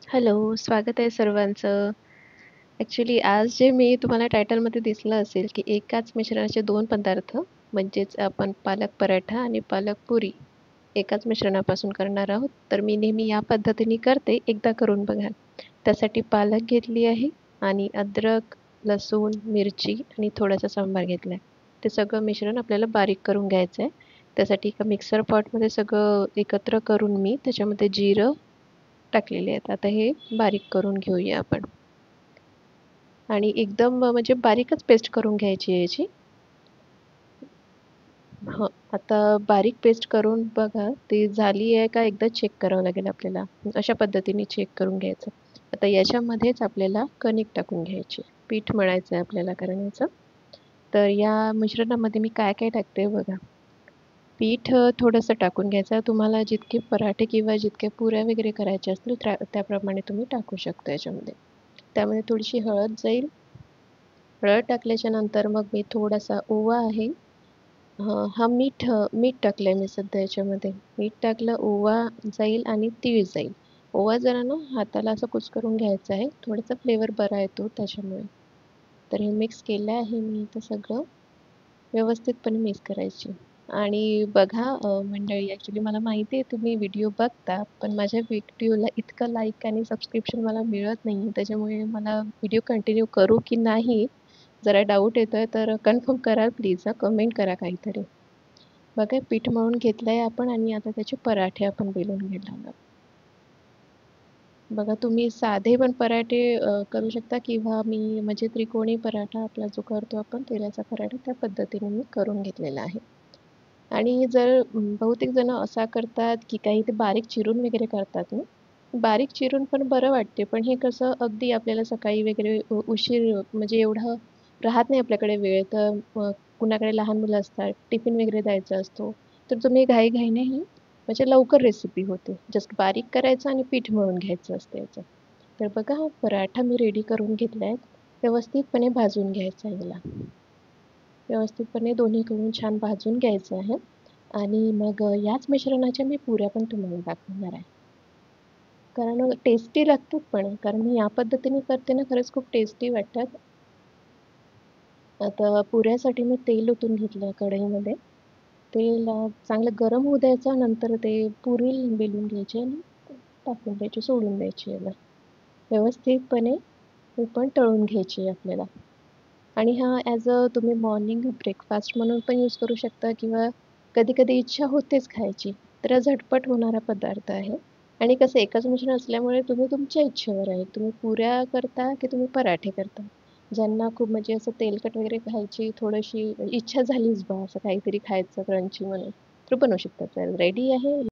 Hello, स्वागत आहे सर्वांचं. ॲक्चुअली आज जे मी तुम्हाला टायटलमध्ये दिसलं असेल, की एकाच मिश्रणाचे 2 पदार्थ म्हणजेच आपण पालक पराठा आणि पालक पुरी एकाच मिश्रणापासून करणार आहोत. तर मी नेहमी या पद्धतीने करते, एकदा करून बघा. त्यासाठी पालक घेतली आहे आणि अद्रक, लसूण, मिरची आणि थोडासा सांबार घेतला आहे. ते सगळं मिश्रण आपल्याला बारीक करून घ्यायचं आहे. त्यासाठी एका मिक्सर पॉटमध्ये सगळं एकत्र करून मी त्याच्यामध्ये जिरं टाकलेले आहेत. आता हे बारीक करून घेऊया आपण आणि एकदम म्हणजे बारीकच पेस्ट करून घ्यायची आहे याची. हं, आता बारीक पेस्ट करून बघा ती झाली आहे का एकदा चेक करावं लागेल आपल्याला. अशा पद्धतीने चेक करून घ्यायचं. आता याच्यामध्येच आपल्याला कणिक टाकून घ्यायची. पीठ मळायचं आहे आपल्याला कारण याचं. तर या मिश्रणामध्ये मी काय-काय टाकते बघा. पीठ थोडंसं टाकून घ्यायचं. तुम्हाला जितके पराठे किंवा जितक्या पुऱ्या वगैरे करायच्या असतील त्याप्रमाणे तुम्ही टाकू शकता याच्यामध्ये. त्यामध्ये थोडीशी हळद जाईल. हळद टाकल्याच्या नंतर मग मी थोडासा ओवा आहे. हा मीठ टाकलंय मी सध्या याच्यामध्ये. मीठ टाकलं, ओवा जाईल आणि तीळ जाईल. ओवा जरा ना हाताला असं कुस्करून घ्यायचा आहे. थोडासा फ्लेवर बरा येतो त्याच्यामुळे. तर हे मिक्स केलं आहे मी इथं सगळं. व्यवस्थितपणे मिक्स करायची. आणि बघा मंडळी ॲक्चुअली मला माहिती आहे तुम्ही व्हिडिओ बघता, पण माझ्या व्हिडिओला इतकं लाईक आणि सबस्क्रिप्शन मला मिळत नाही. त्याच्यामुळे मला व्हिडिओ कंटिन्यू करू की नाही जरा डाऊट येतोय, तर कन्फर्म करा प्लीज हां, कमेंट करा काहीतरी. बघा पीठ मळून घेतलंय आपण आणि आता त्याचे पराठे आपण बेलून घेणार आहोत. बघा तुम्ही साधे पण पराठे करू शकता किंवा मी म्हणजे त्रिकोणी पराठा आपला जो करतो आपण तेलाचा पराठा त्या पद्धतीने मी करून घेतलेला आहे. आणि जर बहुतेक जण असा करतात, की काही ते बारीक चिरून वगैरे करतात ना. बारीक चिरून पण बरं वाटते, पण हे कसं अगदी आपल्याला सकाळी वगैरे उशीर म्हणजे एवढं राहत नाही आपल्याकडे वेळ, तर कुणाकडे लहान मुलं असतात, टिफिन वगैरे द्यायचा असतो, तर तुम्ही घाईघाईने ही म्हणजे लवकर रेसिपी होते. जस्ट बारीक करायचं आणि पीठ मळून घ्यायचं असतं याचं. तर बघा हा पराठा मी रेडी करून घेतलाय. व्यवस्थितपणे भाजून घ्यायचा याला. व्यवस्थितपणे दोन्हीकडून छान भाजून घ्यायचं आहे आणि मग याच मिश्रणाच्या मी पुऱ्या पण तुम्हाला दाखवणार आहे. कारण टेस्टी लागतात पण. कारण मी या पद्धतीने करते ना खरंच खूप टेस्टी वाटतात. आता पुऱ्यासाठी मी तेल ओतून घेतलं कढईमध्ये. तेल चांगलं गरम होऊ द्यायचं. नंतर ते पुरी बेलून घ्यायची आणि टाकून द्यायची, सोडून द्यायची याला. व्यवस्थितपणे ती पण तळून घ्यायची आहे आपल्याला. आणि हा ॲज अ तुम्ही मॉर्निंग ब्रेकफास्ट म्हणून पण यूज करू शकता किंवा कधी-कधी इच्छा होतेच खायची, तर हा झटपट होणारा पदार्थ आहे. आणि कसं एकच मिश्रण असल्यामुळे तुम्ही तुमच्या इच्छेवर आहे. तुम्ही पुऱ्या करता की तुम्ही पराठे करता. ज्यांना खूप म्हणजे असं तेलकट वगैरे खायची थोडीशी इच्छा झालीच बा असं काहीतरी खायचं क्रंची म्हणून, तर बनवू शकता. तर रेडी आहे